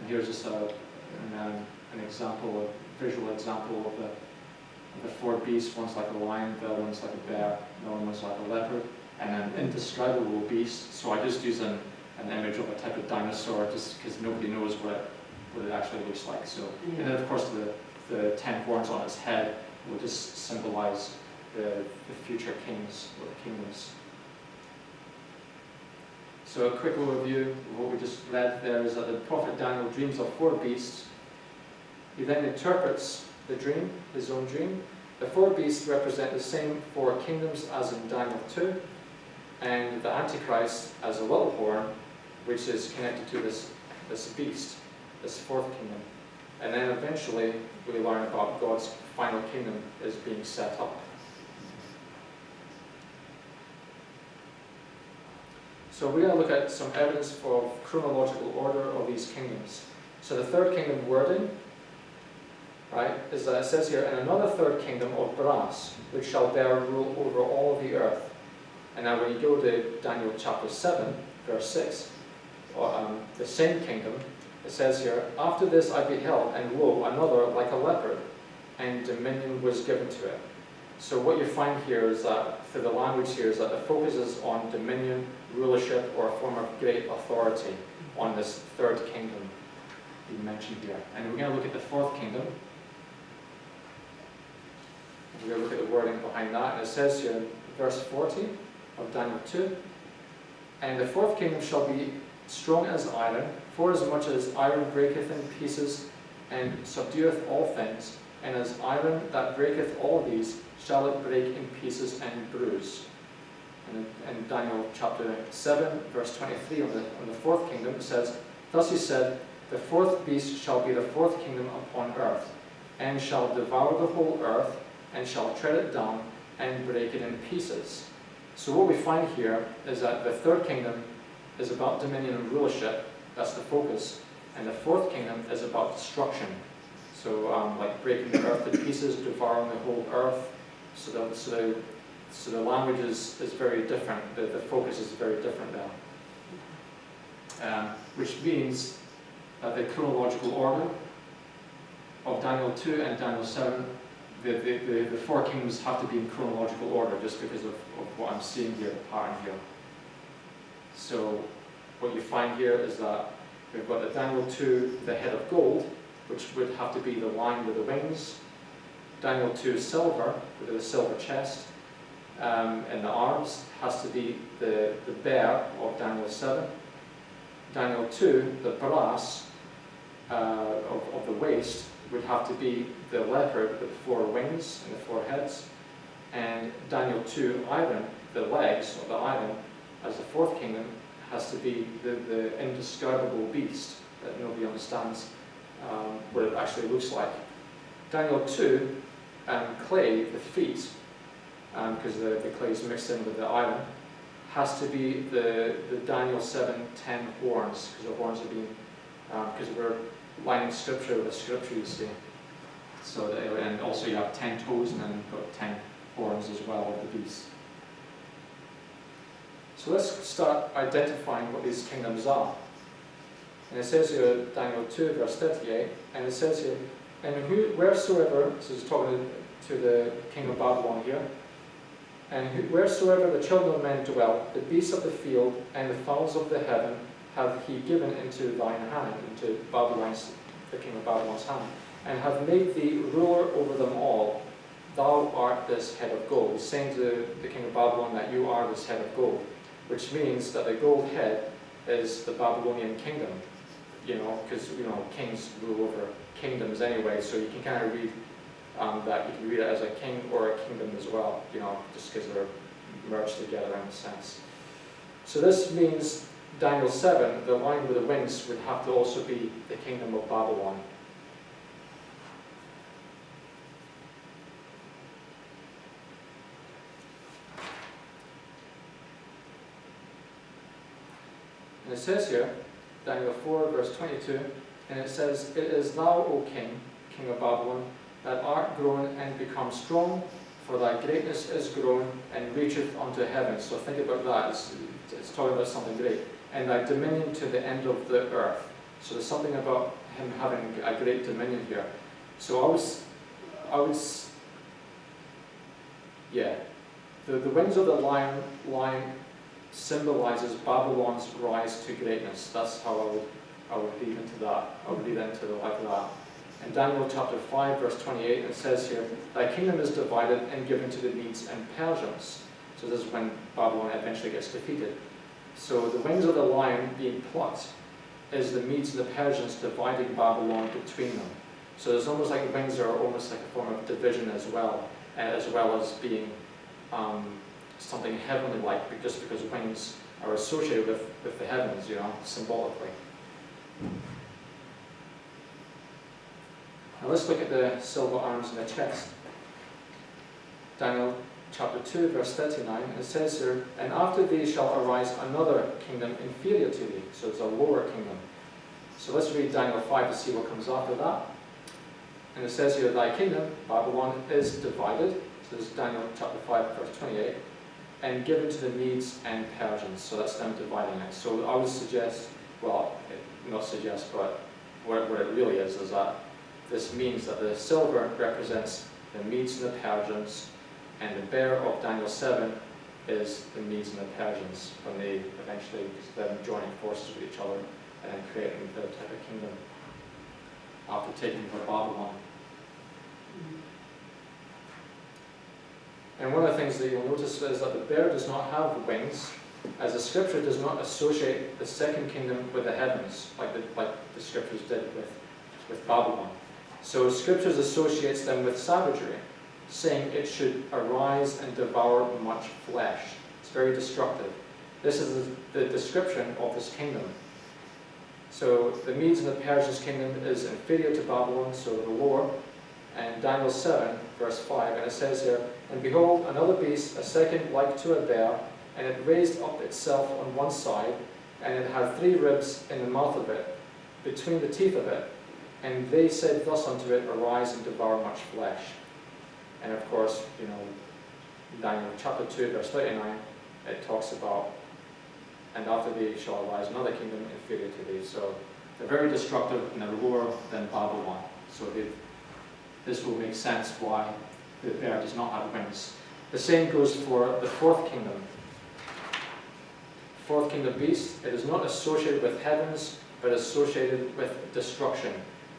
here's just an example, a visual example of the four beasts. One's like a lion, the other one's like a bear, the other one's like a leopard, and an indescribable beast. So I just use an image of a type of dinosaur, just because nobody knows what it actually looks like. So, and then of course the 10 horns on its head will just symbolize the future kings or kingdoms. So a quick overview of what we just read there is that the prophet Daniel dreams of four beasts. He then interprets the dream, his own dream. The four beasts represent the same four kingdoms as in Daniel 2, and the Antichrist as a little horn, which is connected to this beast, this fourth kingdom. And then eventually we learn about God's final kingdom is being set up. So we're going to look at some evidence for chronological order of these kingdoms. So the third kingdom wording, right, is that it says here, and another third kingdom of brass, which shall bear rule over all of the earth. And now when you go to Daniel chapter 7, verse 6, the same kingdom, it says here, after this I beheld, and lo, another like a leopard, and dominion was given to it. So what you find here is that, through the language here, is that the focus is on dominion, rulership, or a form of great authority on this third kingdom being mentioned here. And we're going to look at the fourth kingdom. We're going to look at the wording behind that. And it says here, verse 40 of Daniel 2, and the fourth kingdom shall be strong as iron, forasmuch as iron breaketh in pieces, and subdueth all things, and as iron that breaketh all these, shall it break in pieces and bruise. And in Daniel chapter 7, verse 23, on the fourth kingdom, it says, thus he said, the fourth beast shall be the fourth kingdom upon earth, and shall devour the whole earth, and shall tread it down, and break it in pieces. So what we find here is that the third kingdom is about dominion and rulership, that's the focus, and the fourth kingdom is about destruction. So like breaking the earth to pieces, devouring the whole earth. So the language is very different, the focus is very different there. Which means that the chronological order of Daniel 2 and Daniel 7, the four kingdoms have to be in chronological order just because of what I'm seeing here, the pattern here. So what you find here is that we've got the Daniel 2, the head of gold, which would have to be the lion with the wings. Daniel 2, silver, with the silver chest, and the arms has to be the bear of Daniel 7. Daniel 2, the brass of the waist, would have to be the leopard with 4 wings and the 4 heads. And Daniel 2, iron, the legs of the iron, as the fourth kingdom, has to be the indescribable beast that nobody understands what it actually looks like. Daniel 2, clay, the feet, because the clay is mixed in with the iron, has to be the Daniel 7, 10 horns, because the horns are being, because we're lining scripture with scripture, you see. So, and also you have 10 toes, and then you've got 10 horns as well of the beast. So let's start identifying what these kingdoms are. And it says here, Daniel 2, verse 38, and it says here, and wheresoever, so it's talking to the king of Babylon here, and wheresoever the children of men dwell, the beasts of the field and the fowls of the heaven hath he given into thine hand, into the king of Babylon's hand, and hath made thee ruler over them all. Thou art this head of gold. He's saying to the king of Babylon that you are this head of gold, which means that the gold head is the Babylonian kingdom. Because kings rule over kingdoms anyway, so you can kind of read that you can read it as a king or a kingdom as well, just because they're merged together in a sense. So this means Daniel 7, the lion with the wings, would have to also be the kingdom of Babylon. And it says here, Daniel 4, verse 22, and it says, it is thou, O king, king of Babylon, that art grown and become strong, for thy greatness is grown and reacheth unto heaven. So think about that. It's talking about something great. And thy dominion to the end of the earth. So there's something about him having a great dominion here. So the wings of the lion symbolizes Babylon's rise to greatness. That's how I would read into that. I would read into it like that. In Daniel chapter 5, verse 28, it says here, "Thy kingdom is divided and given to the Medes and Persians." So this is when Babylon eventually gets defeated. So the wings of the lion being plucked is the Medes and the Persians dividing Babylon between them. So there's almost like the wings are almost like a form of division as well as being something heavenly-like, just because wings are associated with the heavens, symbolically. Now let's look at the silver arms in the chest. Daniel chapter 2, verse 39, it says here, "And after thee shall arise another kingdom inferior to thee." So it's a lower kingdom. So let's read Daniel 5 to see what comes after that. And it says here, "Thy kingdom, Babylon, is divided." So this is Daniel chapter 5, verse 28. "And given to the Medes and Persians." So that's them dividing it. So I would suggest, well, not suggest, but what it really is that this means that the silver represents the Medes and the Persians, and the bear of Daniel 7 is the Medes and the Persians, when they eventually, them joining forces with each other and then creating their type of kingdom after taking over Babylon. And one of the things that you'll notice is that the bear does not have wings, as the scripture does not associate the second kingdom with the heavens, like the scriptures did with Babylon. So scriptures associates them with savagery, saying it should arise and devour much flesh. It's very destructive. This is the description of this kingdom. So the Medes and the Persians' kingdom is inferior to Babylon, so the lower. And Daniel 7, verse 5, and it says here, "And behold, another beast, a second like to a bear, and it raised up itself on one side, and it had 3 ribs in the mouth of it, between the teeth of it. And they said thus unto it, Arise and devour much flesh." And of course, Daniel chapter 2, verse 39, it talks about, "And after thee shall arise another kingdom inferior to thee." So they're very destructive and they're lower than Babylon. So this will make sense why the bear does not have wings. The same goes for the fourth kingdom. Fourth kingdom beast, it is not associated with heavens, but associated with destruction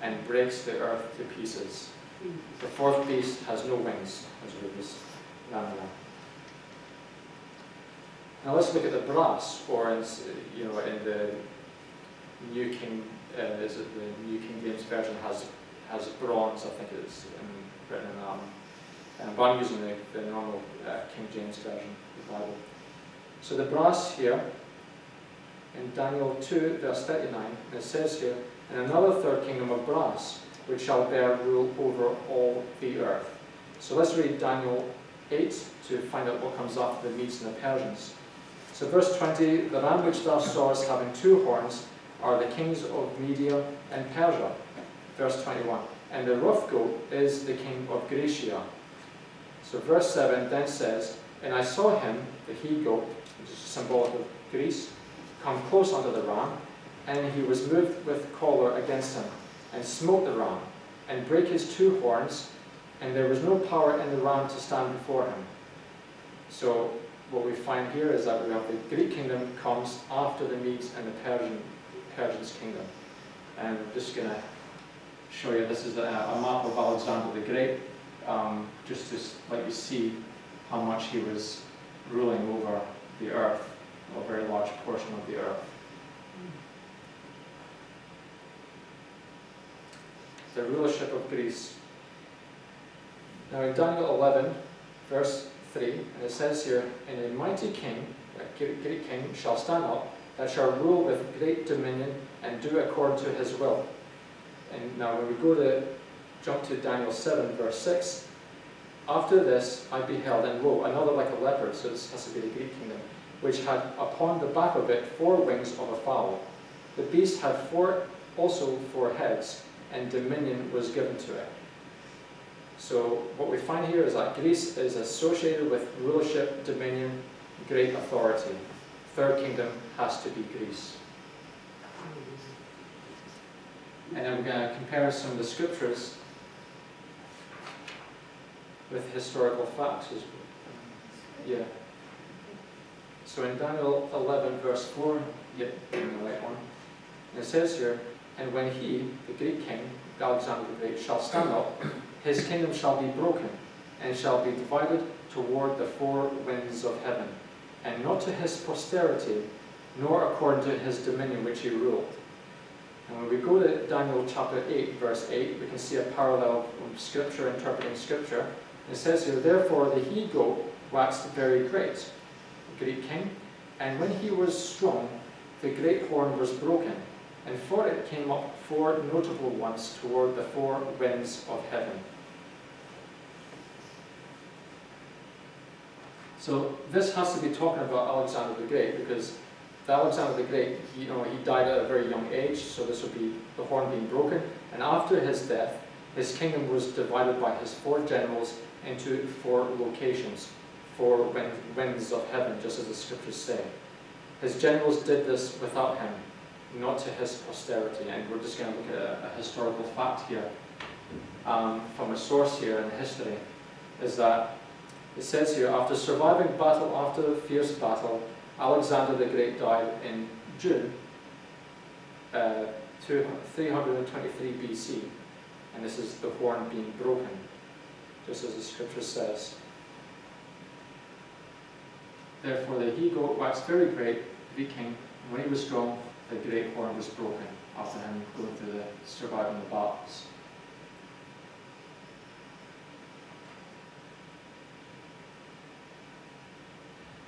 and breaks the earth to pieces. The fourth beast has no wings, as we just now. Now let's look at the brass, or in the New King, is it the New King James Version has bronze, I think it's written in that. But I'm using the normal King James Version of the Bible. So the brass here, in Daniel 2, verse 39, it says here, "And another third kingdom of brass, which shall bear rule over all the earth." So let's read Daniel 8 to find out what comes after the Medes and the Persians. So verse 20, "The ram which thou sawest having 2 horns are the kings of Media and Persia." Verse 21, "And the rough goat is the king of Grecia." So verse 7 then says, "And I saw him, the he-goat," which is symbolic of Greece, "come close unto the ram, and he was moved with choler against him, and smote the ram, and brake his 2 horns, and there was no power in the ram to stand before him." So what we find here is that we have the Greek kingdom comes after the Medes and the Persians kingdom. And I'm just going to show you, this is a map of Alexander the Great, just to let you see how much he was ruling over the earth, a very large portion of the earth. The rulership of Greece. Now in Daniel 11, verse 3, and it says here, "And a mighty king, a Greek king, shall stand up, that shall rule with great dominion, and do according to his will." And now when we jump to Daniel 7, verse 6, "After this I beheld, and lo, another like a leopard," so this has to be the Greek kingdom, "which had upon the back of it 4 wings of a fowl. The beast had 4 heads, and dominion was given to it." So what we find here is that Greece is associated with rulership, dominion, great authority. Third kingdom has to be Greece. And then we're going to compare some of the scriptures with historical facts as well. Yeah. So in Daniel 11 verse 4, yep, in the right one, and it says here, and when he, the Greek king, Alexander the Great, shall stand up, his kingdom shall be broken, and shall be divided toward the four winds of heaven, and not to his posterity, nor according to his dominion which he ruled. And when we go to Daniel chapter 8, verse 8, we can see a parallel from Scripture, interpreting Scripture. It says here, therefore the he-goat waxed very great, the Greek king, and when he was strong, the great horn was broken, and for it came up four notable ones toward the four winds of heaven. So this has to be talking about Alexander the Great, because Alexander the Great, he died at a very young age, so this would be the horn being broken. And after his death, his kingdom was divided by his four generals into four locations, four winds of heaven, just as the scriptures say. His generals did this without him, not to his posterity. And we're just going to look at a historical fact here, from a source here in history, is that it says here, after surviving battle after fierce battle, Alexander the Great died in June 323 BC, and this is the horn being broken, just as the scripture says. Therefore the he-goat waxed very great, the king, and when he was strong, the great horn was broken, after him going through the surviving the battles.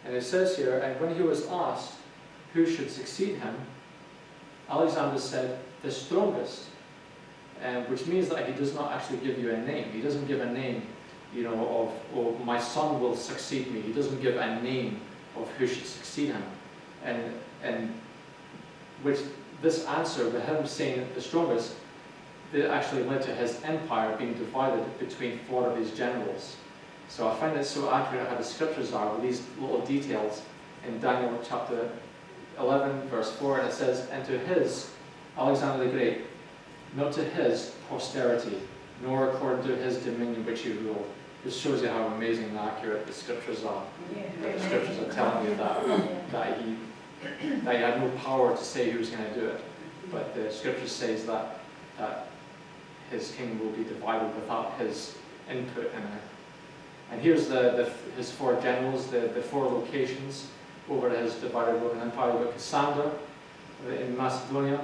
And it says here, and when he was asked who should succeed him, Alexander said, the strongest, which means that he does not actually give you a name. He doesn't give a name, of my son will succeed me. He doesn't give a name of who should succeed him. And which this answer, with him saying the strongest, that actually led to his empire being divided between four of his generals. So I find it so accurate how the scriptures are with these little details in Daniel chapter 11 verse 4, and it says, and to his, Alexander the Great, not to his posterity, nor according to his dominion which he ruled. This shows you how amazing and accurate the scriptures are. Yeah. The scriptures are telling you that he had no power to say who was going to do it, but the scripture says that his kingdom will be divided without his input in it. And here's his four generals, the four locations over his divided Roman Empire. We've got Cassander in Macedonia,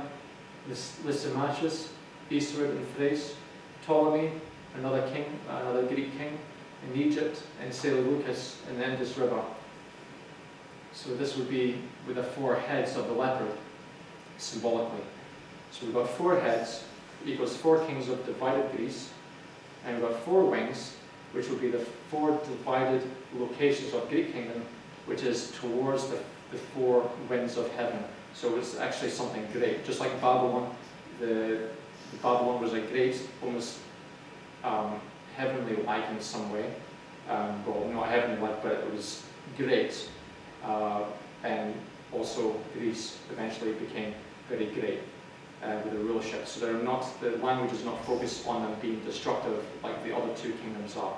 Lysimachus eastward in Thrace, Ptolemy, another Greek king in Egypt, and Seleucus in the Indus River. So this would be with the four heads of the leopard, symbolically. So we've got four heads, equals four kings of divided Greece, and we've got four wings, which would be the four divided locations of Greek kingdom, which is towards the four winds of heaven. So it's actually something great. Just like Babylon, the Babylon was a great, almost heavenly-like in some way. Well, not heavenly-like, but it was great. And also Greece eventually became very great with the rulership. So the language is not focused on them being destructive like the other two kingdoms are.